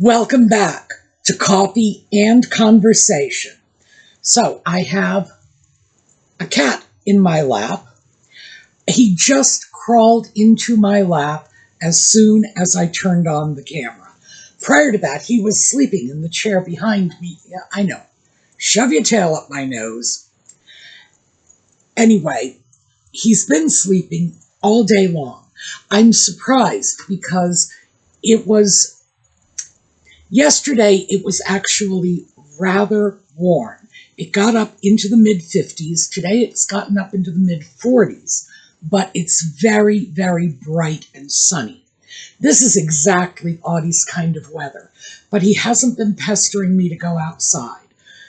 Welcome back to Coffee and Conversation. So I have a cat in my lap. He just crawled into my lap as soon as I turned on the camera. Prior to that, he was sleeping in the chair behind me. Yeah, I know. Shove your tail up my nose. Anyway, he's been sleeping all day long. I'm surprised because yesterday it was actually rather warm. It got up into the mid-50s. Today it's gotten up into the mid-40s, but it's very, very bright and sunny. This is exactly Audie's kind of weather, but he hasn't been pestering me to go outside.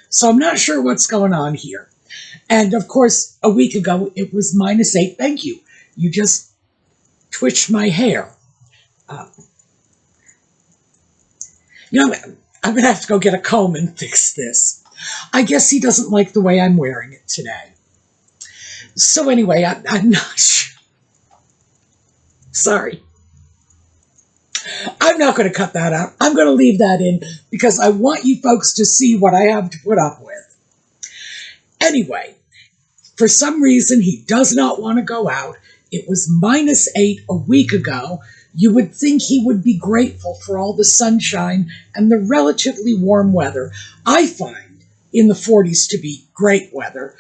So I'm not sure what's going on here. And of course, a week ago it was -8. Thank you. You just twitched my hair. I'm going to have to go get a comb and fix this. I guess he doesn't like the way I'm wearing it today. So anyway, I'm not sure. Sorry. I'm not going to cut that out. I'm going to leave that in because I want you folks to see what I have to put up with. Anyway, for some reason, he does not want to go out. It was -8 a week ago. You would think he would be grateful for all the sunshine and the relatively warm weather. I find in the 40s to be great weather.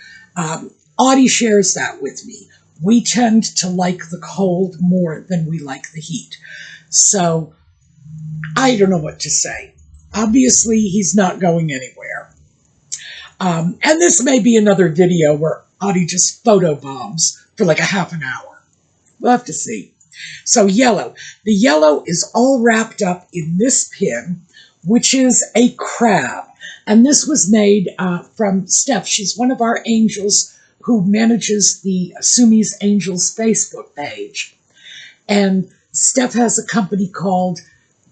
Audie shares that with me. We tend to like the cold more than we like the heat. So I don't know what to say. Obviously, he's not going anywhere. And this may be another video where Audie just photobombs for like a half an hour. We'll have to see. So yellow. The yellow is all wrapped up in this pin, which is a crab. And this was made from Steph. She's one of our angels who manages the suemeangels Facebook page. And Steph has a company called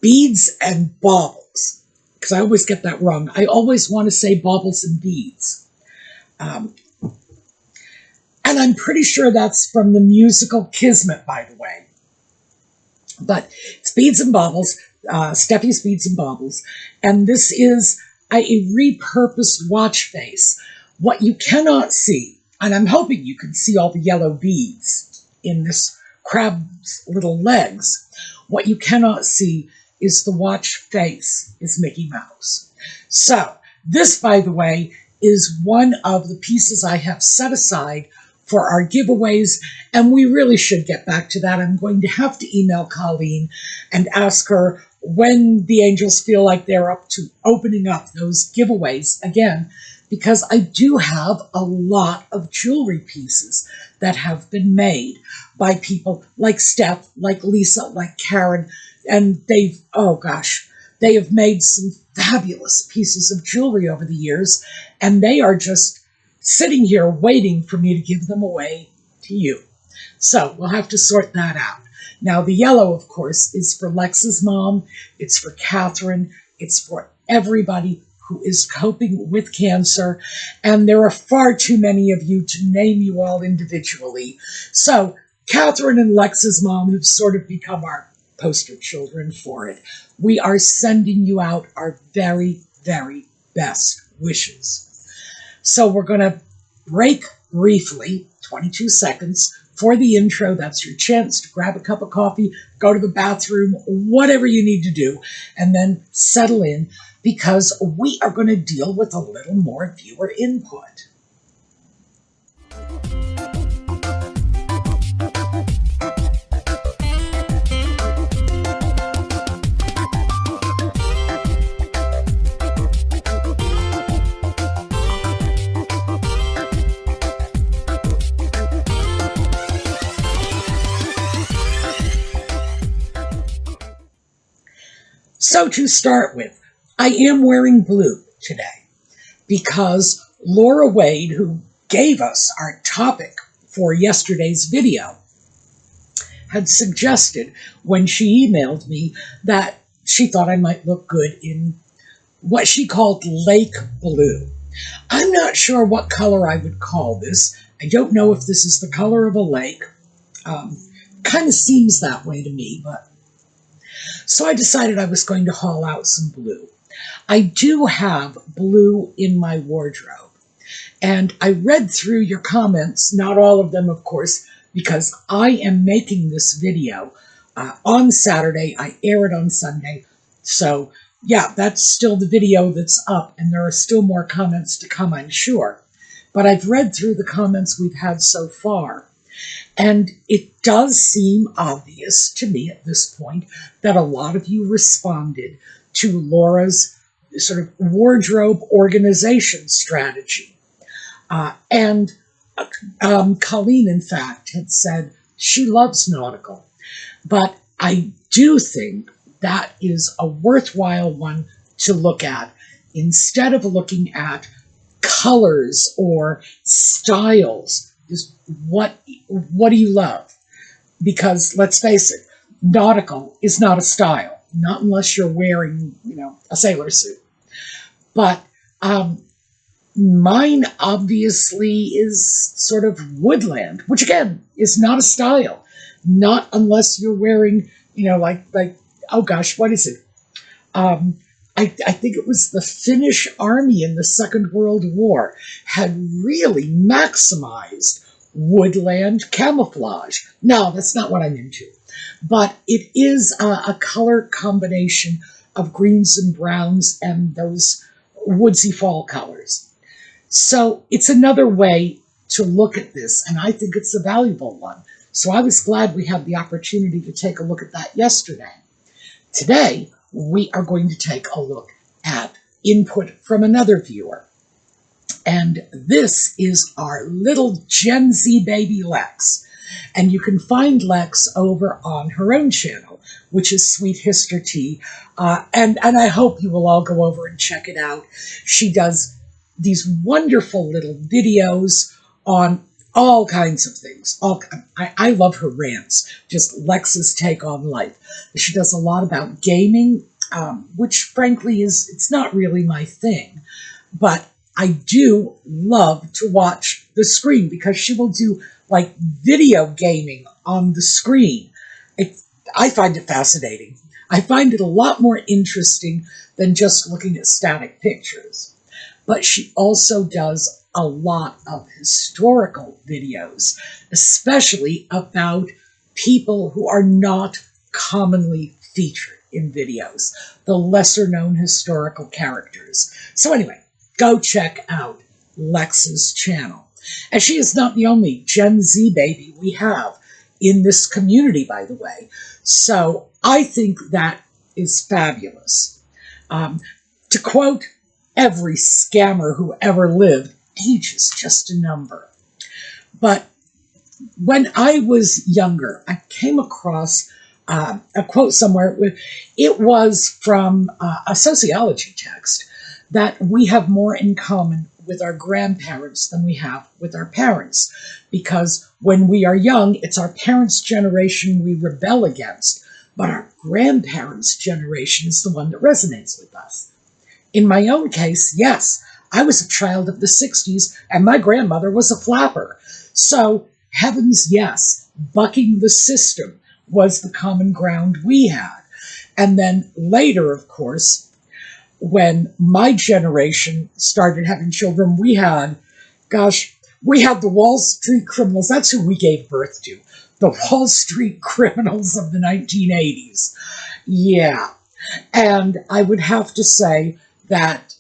Beads and Baubles, because I always get that wrong. I always want to say baubles and beads. And I'm pretty sure that's from the musical Kismet, by the way. But it's Beads and Baubles, Steffi's Beads and Baubles. And this is a repurposed watch face. What you cannot see, and I'm hoping you can see all the yellow beads in this crab's little legs. What you cannot see is the watch face is Mickey Mouse. So this, by the way, is one of the pieces I have set aside for our giveaways, and we really should get back to that. I'm going to have to email Colleen and ask her when the angels feel like they're up to opening up those giveaways again, because I do have a lot of jewelry pieces that have been made by people like Steph, like Lisa, like Karen, and they have made some fabulous pieces of jewelry over the years, and they are just sitting here waiting for me to give them away to you. So we'll have to sort that out. Now, the yellow, of course, is for Lex's mom. It's for Catherine. It's for everybody who is coping with cancer. And there are far too many of you to name you all individually. So Catherine and Lex's mom have sort of become our poster children for it. We are sending you out our very, very best wishes. So we're going to break briefly, 22 seconds, for the intro. That's your chance to grab a cup of coffee, go to the bathroom, whatever you need to do, and then settle in, because we are going to deal with a little more viewer input. So to start with, I am wearing blue today because Laura Wade, who gave us our topic for yesterday's video, had suggested when she emailed me that she thought I might look good in what she called lake blue. I'm not sure what color I would call this. I don't know if this is the color of a lake. Kind of seems that way to me, but So I decided I was going to haul out some blue. I do have blue in my wardrobe. And I read through your comments, not all of them, of course, because I am making this video on Saturday. I air it on Sunday. So, yeah, that's still the video that's up, and there are still more comments to come, I'm sure. But I've read through the comments we've had so far, and it does seem obvious to me at this point that a lot of you responded to Laura's sort of wardrobe organization strategy. And Colleen, in fact, had said she loves nautical. But I do think that is a worthwhile one to look at instead of looking at colors or styles. Just what do you love? Because let's face it, nautical is not a style, not unless you're wearing, a sailor suit. But mine obviously is sort of woodland, which again is not a style, not unless you're wearing, like oh gosh, what is it? I think it was the Finnish army in the Second World War had really maximized woodland camouflage. No, that's not what I'm into. But it is a color combination of greens and browns and those woodsy fall colors. So it's another way to look at this, and I think it's a valuable one. So I was glad we had the opportunity to take a look at that yesterday. Today, we are going to take a look at input from another viewer. And this is our little Gen Z baby Lex. And you can find Lex over on her own channel, which is Sweet Hister Tea. And I hope you will all go over and check it out. She does these wonderful little videos on all kinds of things. I love her rants, just Lex's take on life. She does a lot about gaming, which frankly it's not really my thing, but I do love to watch the screen because she will do like video gaming on the screen. I find it fascinating. I find it a lot more interesting than just looking at static pictures. But she also does a lot of historical videos, especially about people who are not commonly featured in videos, the lesser-known historical characters. So anyway, go check out Lex's channel. And she is not the only Gen Z baby we have in this community, by the way. So I think that is fabulous. To quote every scammer who ever lived, age is just a number. But when I was younger, I came across a quote somewhere. It was from a sociology text that we have more in common with our grandparents than we have with our parents. Because when we are young, it's our parents' generation we rebel against, but our grandparents' generation is the one that resonates with us. In my own case, yes, I was a child of the 60s, and my grandmother was a flapper. So, heavens yes, bucking the system was the common ground we had. And then later, of course, when my generation started having children, we had the Wall Street criminals. That's who we gave birth to. The Wall Street criminals of the 1980s. Yeah. And I would have to say that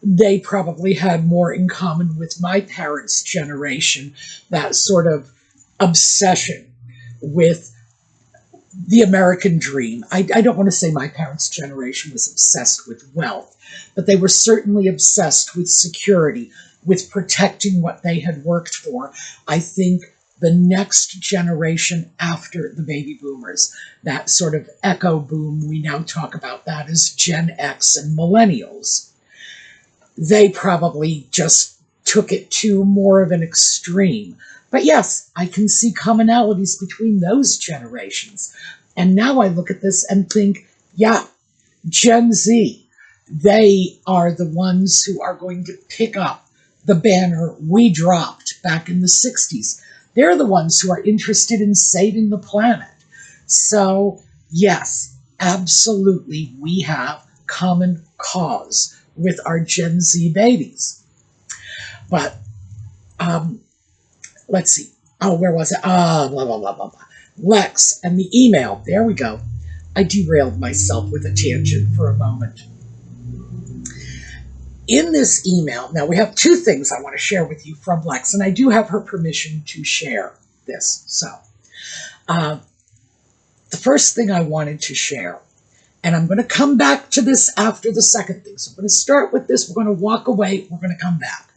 they probably had more in common with my parents' generation, that sort of obsession with the American dream. I don't want to say my parents' generation was obsessed with wealth, but they were certainly obsessed with security, with protecting what they had worked for. I think the next generation after the baby boomers, that sort of echo boom, we now talk about that as Gen X and millennials, they probably just took it to more of an extreme. But yes, I can see commonalities between those generations. And now I look at this and think, yeah, Gen Z, they are the ones who are going to pick up the banner we dropped back in the 60s. They're the ones who are interested in saving the planet. So, yes, absolutely we have common cause with our Gen Z babies. But let's see. Oh, where was it? Blah, blah, blah, blah, blah. Lex and the email. There we go. I derailed myself with a tangent for a moment. In this email, now we have two things I want to share with you from Lex, and I do have her permission to share this. So, the first thing I wanted to share, and I'm going to come back to this after the second thing. So I'm going to start with this. We're going to walk away. We're going to come back.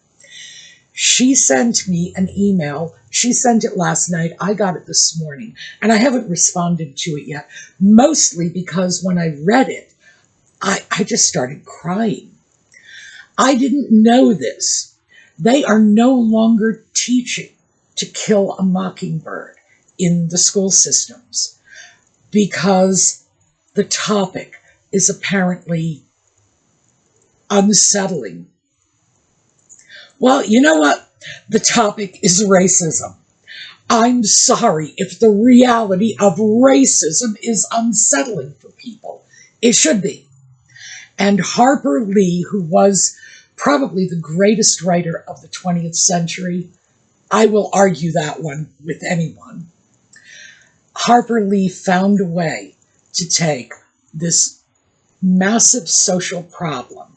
She sent me an email. She sent it last night. I got it this morning, and I haven't responded to it yet, mostly because when I read it, I just started crying. I didn't know this. They are no longer teaching To Kill a Mockingbird in the school systems because the topic is apparently unsettling. Well, you know what? The topic is racism. I'm sorry if the reality of racism is unsettling for people. It should be. And Harper Lee, who was probably the greatest writer of the 20th century, I will argue that one with anyone. Harper Lee found a way to take this massive social problem,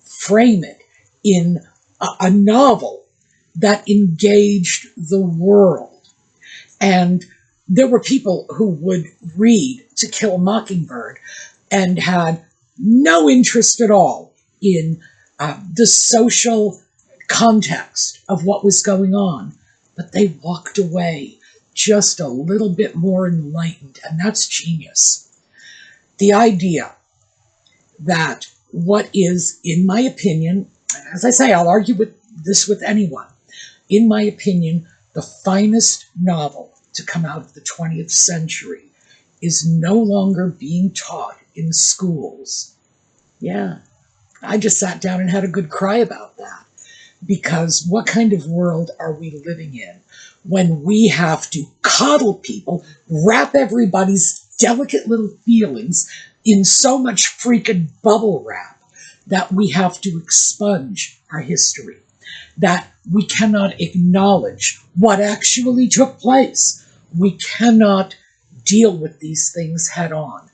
frame it in a novel that engaged the world. And there were people who would read To Kill a Mockingbird and had no interest at all in the social context of what was going on, but they walked away just a little bit more enlightened, and that's genius. The idea that what is, in my opinion, as I say, I'll argue with this with anyone, in my opinion, the finest novel to come out of the 20th century is no longer being taught in schools. Yeah, I just sat down and had a good cry about that. Because what kind of world are we living in when we have to coddle people, wrap everybody's delicate little feelings in so much freaking bubble wrap that we have to expunge our history, that we cannot acknowledge what actually took place. We cannot deal with these things head on.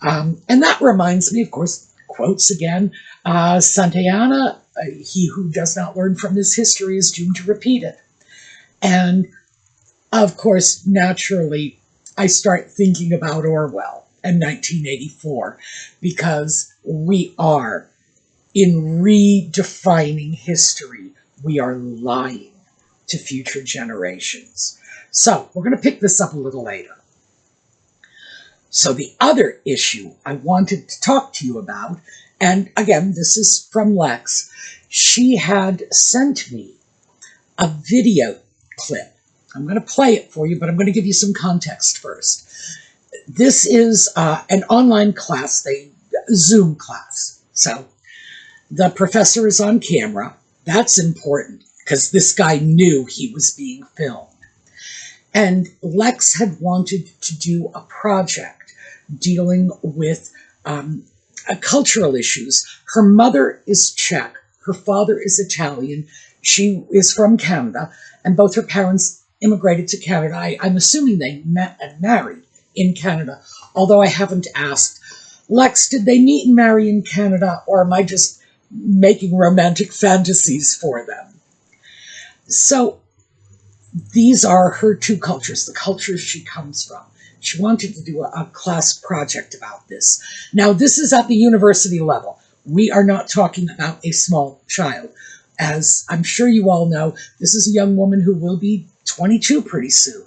And that reminds me, of course, quotes again, Santayana, he who does not learn from his history is doomed to repeat it. And of course, naturally, I start thinking about Orwell and 1984, because we are, in redefining history, we are lying to future generations. So we're going to pick this up a little later. So the other issue I wanted to talk to you about, and again, this is from Lex, she had sent me a video clip. I'm going to play it for you, but I'm going to give you some context first. This is an online class, Zoom class. So the professor is on camera. That's important because this guy knew he was being filmed. And Lex had wanted to do a project dealing with cultural issues. Her mother is Czech. Her father is Italian. She is from Canada, and both her parents immigrated to Canada. I'm assuming they met and married in Canada, although I haven't asked. Lex, did they meet and marry in Canada, or am I just making romantic fantasies for them? So these are her two cultures, the cultures she comes from. She wanted to do a class project about this. Now, this is at the university level. We are not talking about a small child. As I'm sure you all know, this is a young woman who will be 22 pretty soon.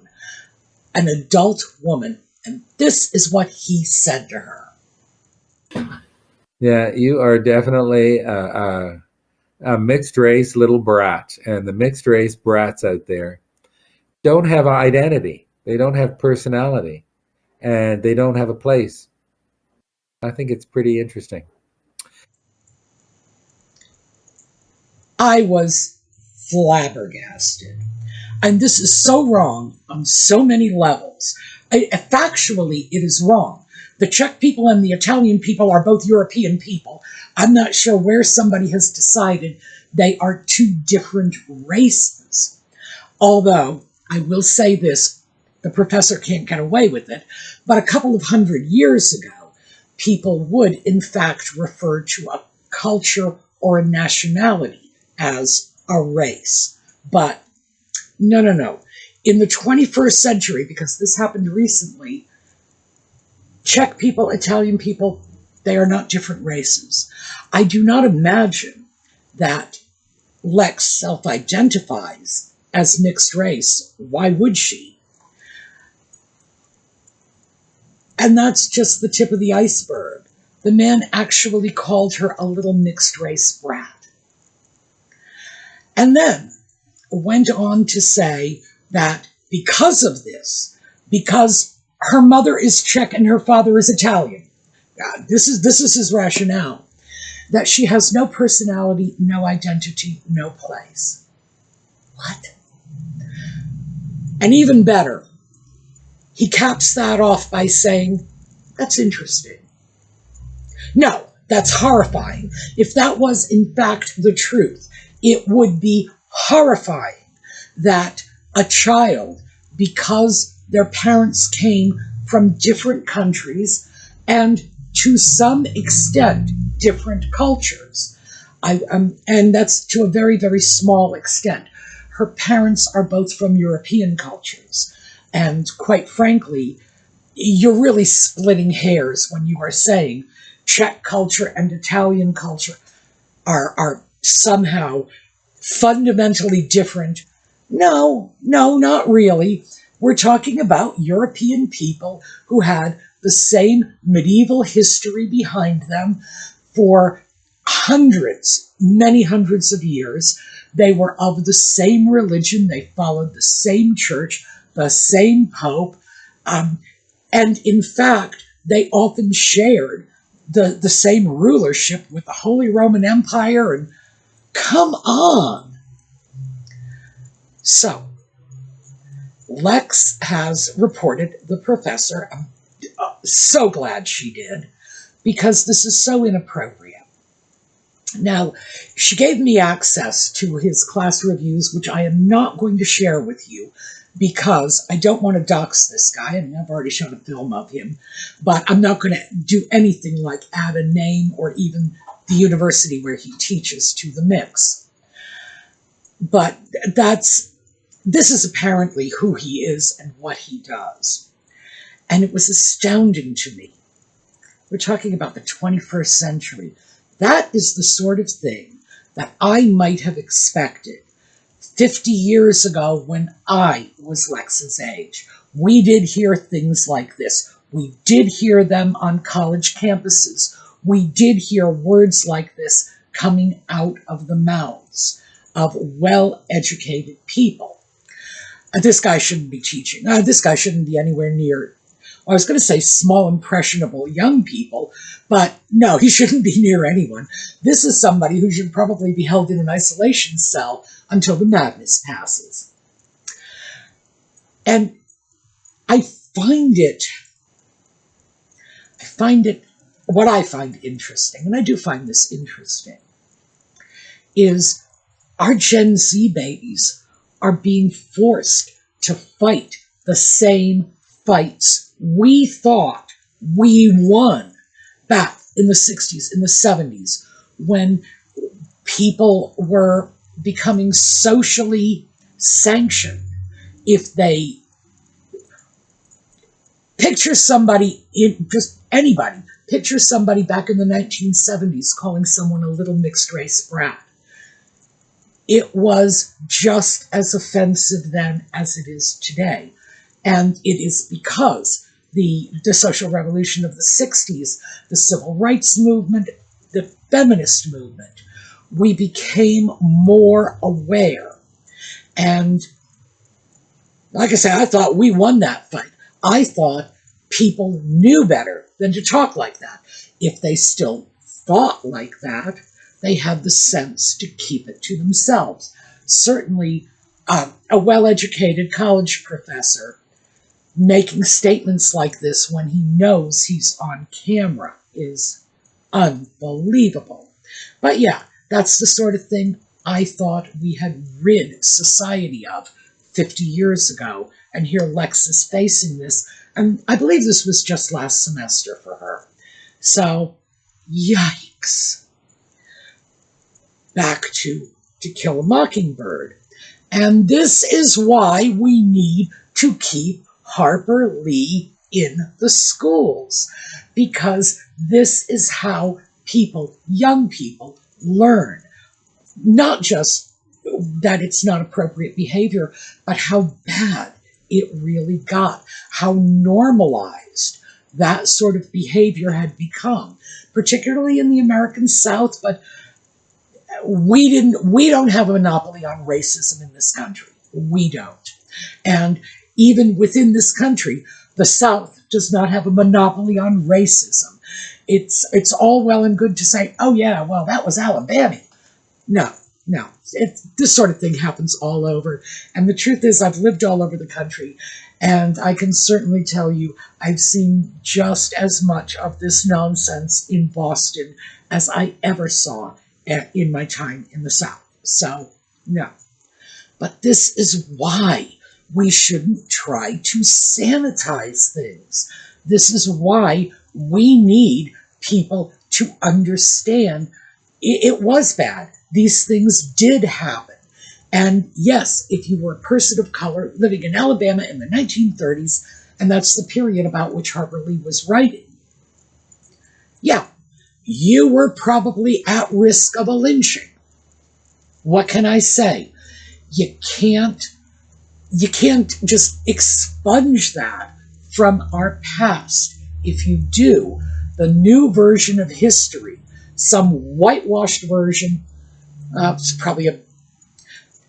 An adult woman. And this is what he said to her. Yeah, you are definitely a mixed race little brat. And the mixed race brats out there don't have an identity. They don't have personality. And they don't have a place. I think it's pretty interesting. I was flabbergasted. And this is so wrong on so many levels. Factually, it is wrong. The Czech people and the Italian people are both European people. I'm not sure where somebody has decided they are two different races. Although, I will say this, the professor can't get away with it, but a couple of 100 years ago, people would, in fact, refer to a culture or a nationality as a race. But no. In the 21st century, because this happened recently, Czech people, Italian people, they are not different races. I do not imagine that Lex self-identifies as mixed race. Why would she? And that's just the tip of the iceberg. The man actually called her a little mixed race brat. And then went on to say that because of this, because her mother is Czech and her father is Italian, this is his rationale, that she has no personality, no identity, no place. What? And even better, he caps that off by saying, that's interesting. No, that's horrifying. If that was in fact the truth, it would be horrifying that a child, because their parents came from different countries and to some extent different cultures, and that's to a very, very small extent. Her parents are both from European cultures, and quite frankly, you're really splitting hairs when you are saying Czech culture and Italian culture are somehow fundamentally different. No, not really. We're talking about European people who had the same medieval history behind them for hundreds, many hundreds of years. They were of the same religion. They followed the same church, the same pope. And in fact, they often shared the same rulership with the Holy Roman Empire. And come on. So, Lex has reported the professor. I'm so glad she did, because this is so inappropriate. Now, she gave me access to his class reviews, which I am not going to share with you because I don't want to dox this guy. I mean, I've already shown a film of him, but I'm not going to do anything like add a name or even the university where he teaches to the mix. But this is apparently who he is and what he does. And it was astounding to me. We're talking about the 21st century. That is the sort of thing that I might have expected 50 years ago when I was Lex's age. We did hear things like this. We did hear them on college campuses. We did hear words like this coming out of the mouths of well-educated people. This guy shouldn't be teaching. This guy shouldn't be anywhere near, I was going to say small, impressionable young people, but no, he shouldn't be near anyone. This is somebody who should probably be held in an isolation cell until the madness passes. And what I find interesting, and I do find this interesting, is our Gen Z babies are being forced to fight the same fights we thought we won back in the 60s, in the 70s, when people were becoming socially sanctioned. If they picture somebody, just anybody, picture somebody back in the 1970s calling someone a little mixed race brat. It was just as offensive then as it is today. And it is because the social revolution of the 60s, the civil rights movement, the feminist movement, we became more aware. And like I said, I thought we won that fight. I thought people knew better than to talk like that. If they still thought like that, they had the sense to keep it to themselves. Certainly, a well-educated college professor making statements like this when he knows he's on camera is unbelievable. But yeah, that's the sort of thing I thought we had rid society of 50 years ago. And here Lex is facing this. And I believe this was just last semester for her. So, yikes. Back to Kill a Mockingbird. And this is why we need to keep Harper Lee in the schools. Because this is how people, young people, learn. Not just that it's not appropriate behavior, but how bad it really got. How normalized that sort of behavior had become. Particularly in the American South, but we don't have a monopoly on racism in this country. We don't. And even within this country, the South does not have a monopoly on racism. It's all well and good to say, oh yeah, well, that was Alabama. No. This sort of thing happens all over. And the truth is, I've lived all over the country, and I can certainly tell you I've seen just as much of this nonsense in Boston as I ever saw in my time in the South. So, no. But this is why we shouldn't try to sanitize things. This is why we need people to understand it was bad. These things did happen. And yes, if you were a person of color living in Alabama in the 1930s, and that's the period about which Harper Lee was writing, yeah, you were probably at risk of a lynching. What can I say? You can't just expunge that from our past. If you do, the new version of history, some whitewashed version,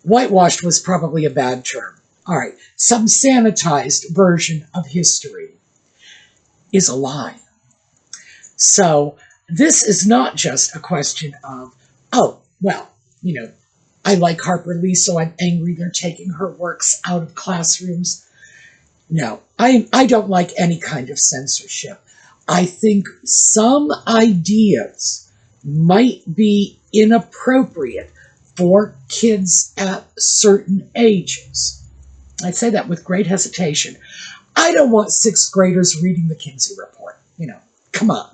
whitewashed was probably a bad term. All right, some sanitized version of history is a lie. So this is not just a question of, oh, well, I like Harper Lee, so I'm angry they're taking her works out of classrooms. No, I don't like any kind of censorship. I think some ideas might be inappropriate for kids at certain ages. I say that with great hesitation. I don't want sixth graders reading the Kinsey Report. Come on.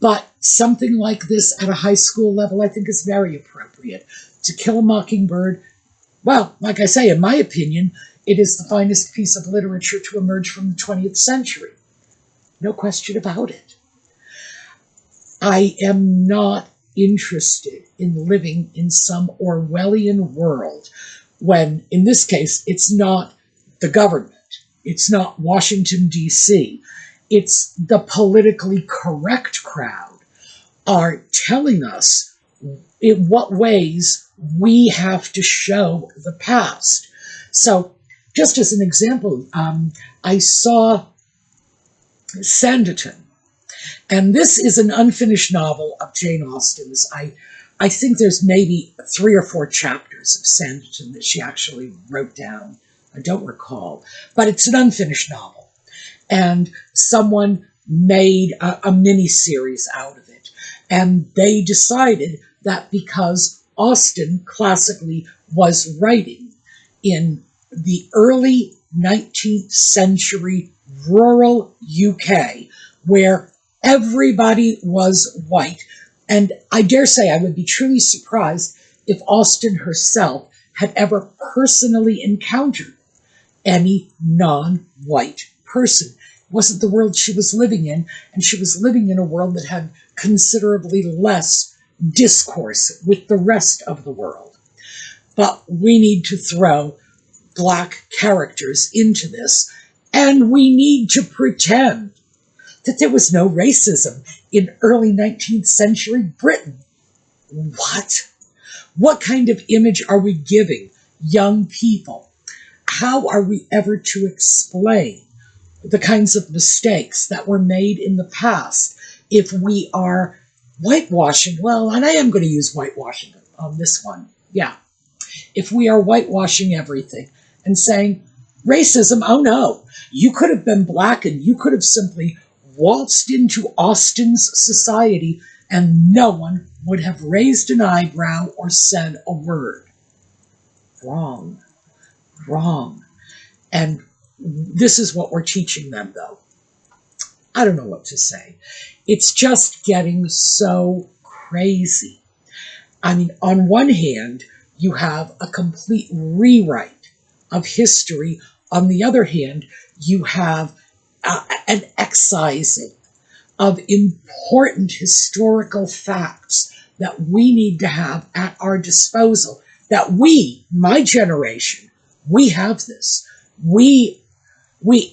But something like this at a high school level, I think, is very appropriate. To Kill a Mockingbird, well, like I say, in my opinion, it is the finest piece of literature to emerge from the 20th century. No question about it. I am not interested in living in some Orwellian world when, in this case, it's not the government, it's not Washington, D.C., it's the politically correct crowd are telling us in what ways we have to show the past. So, just as an example, I saw Sanditon, and this is an unfinished novel of Jane Austen's. I think there's maybe 3 or 4 chapters of Sanditon that she actually wrote down. I don't recall, but it's an unfinished novel. And someone made a mini-series out of it. And they decided that because Austen classically was writing in the early 19th century rural UK, where everybody was white, and I dare say I would be truly surprised if Austen herself had ever personally encountered any non-white person. It wasn't the world she was living in, and she was living in a world that had considerably less discourse with the rest of the world. But we need to throw black characters into this, and we need to pretend that there was no racism in early 19th century Britain. What? What kind of image are we giving young people? How are we ever to explain the kinds of mistakes that were made in the past if we are whitewashing? Well, and I am going to use whitewashing on this one. Yeah. If we are whitewashing everything and saying, Racism, oh no. You could have been black and you could have simply waltzed into Austin's society and no one would have raised an eyebrow or said a word. Wrong. Wrong. And this is what we're teaching them, though. I don't know what to say. It's just getting so crazy. I mean, on one hand, you have a complete rewrite of history. On the other hand, you have an excising of important historical facts that we need to have at our disposal. That we, my generation, we have this. We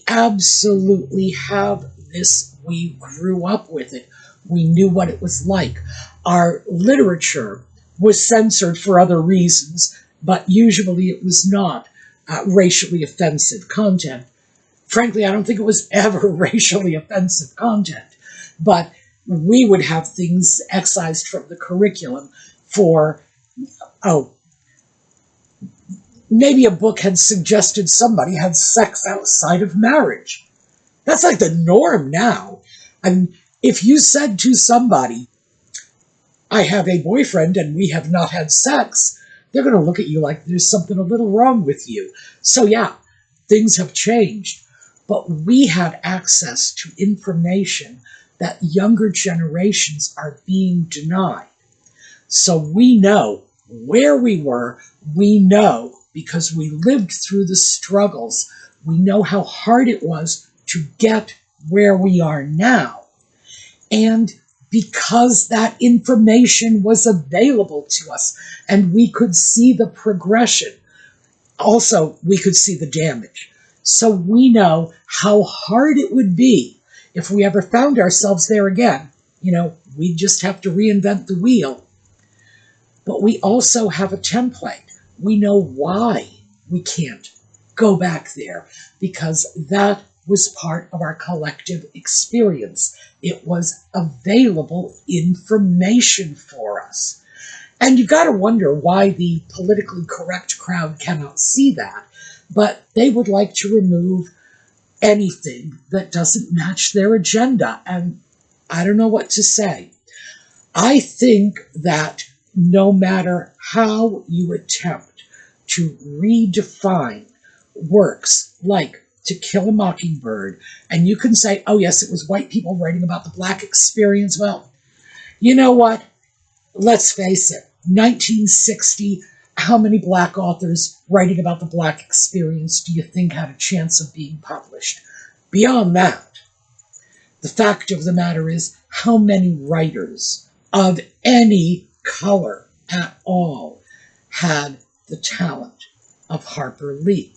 absolutely have this. We grew up with it. We knew what it was like. Our literature was censored for other reasons, but usually it was not racially offensive content. Frankly, I don't think it was ever racially offensive content, but we would have things excised from the curriculum for, maybe a book had suggested somebody had sex outside of marriage. That's like the norm now. I mean, if you said to somebody, I have a boyfriend and we have not had sex, they're going to look at you like there's something a little wrong with you. So yeah, things have changed. But we had access to information that younger generations are being denied. So we know where we were. We know because we lived through the struggles. We know how hard it was to get where we are now. And because that information was available to us and we could see the progression, also we could see the damage. So we know how hard it would be if we ever found ourselves there again. You know, we'd just have to reinvent the wheel. But we also have a template. We know why we can't go back there, because that was part of our collective experience. It was available information for us. And you got to wonder why the politically correct crowd cannot see that, but they would like to remove anything that doesn't match their agenda. And I don't know what to say. I think that no matter how you attempt to redefine works like To Kill a Mockingbird, and you can say, oh yes, it was white people writing about the black experience. Well, you know what? Let's face it, 1960, how many black authors writing about the black experience do you think had a chance of being published? Beyond that, the fact of the matter is, how many writers of any color at all had the talent of Harper Lee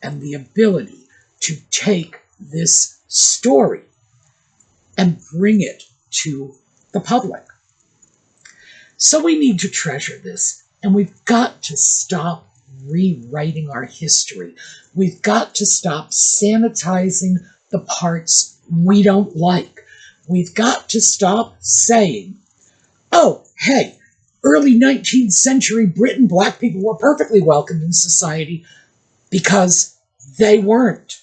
and the ability to take this story and bring it to the public? So we need to treasure this, and we've got to stop rewriting our history. We've got to stop sanitizing the parts we don't like. We've got to stop saying, oh, hey, early 19th century Britain, black people were perfectly welcomed in society, because they weren't.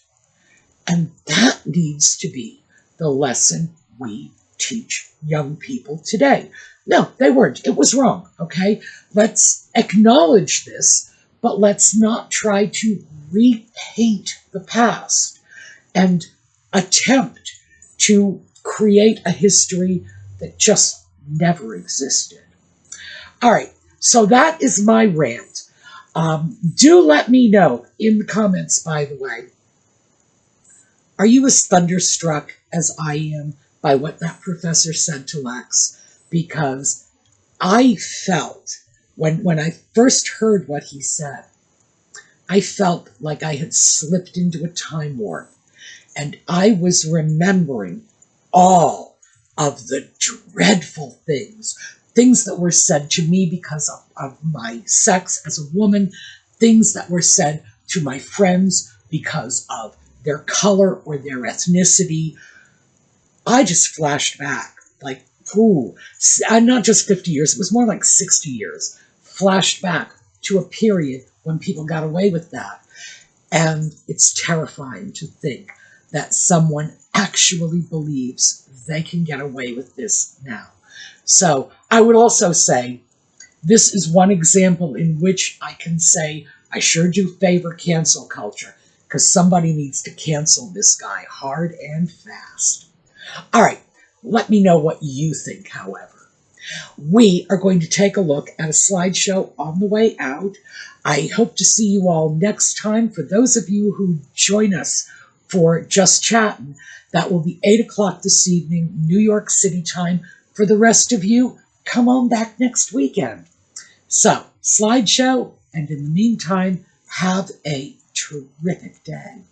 And that needs to be the lesson we teach young people today. No, they weren't. It was wrong, okay? Let's acknowledge this, but let's not try to repaint the past and attempt to create a history that just never existed. All right, so that is my rant. Do let me know in the comments, by the way. Are you as thunderstruck as I am by what that professor said to Lex? Because I felt, when I first heard what he said, I felt like I had slipped into a time warp. And I was remembering all of the dreadful things that were said to me because of my sex as a woman, things that were said to my friends because of their color or their ethnicity. I just flashed back, like, ooh, not just 50 years, it was more like 60 years, flashed back to a period when people got away with that. And it's terrifying to think that someone actually believes they can get away with this now. So I would also say this is one example in which I can say I sure do favor cancel culture, because somebody needs to cancel this guy hard and fast. All right, let me know what you think, however. We are going to take a look at a slideshow on the way out. I hope to see you all next time. For those of you who join us for Just Chatting, that will be 8 o'clock this evening, New York City time. For the rest of you, come on back next weekend. So, slideshow, and in the meantime, have a terrific day.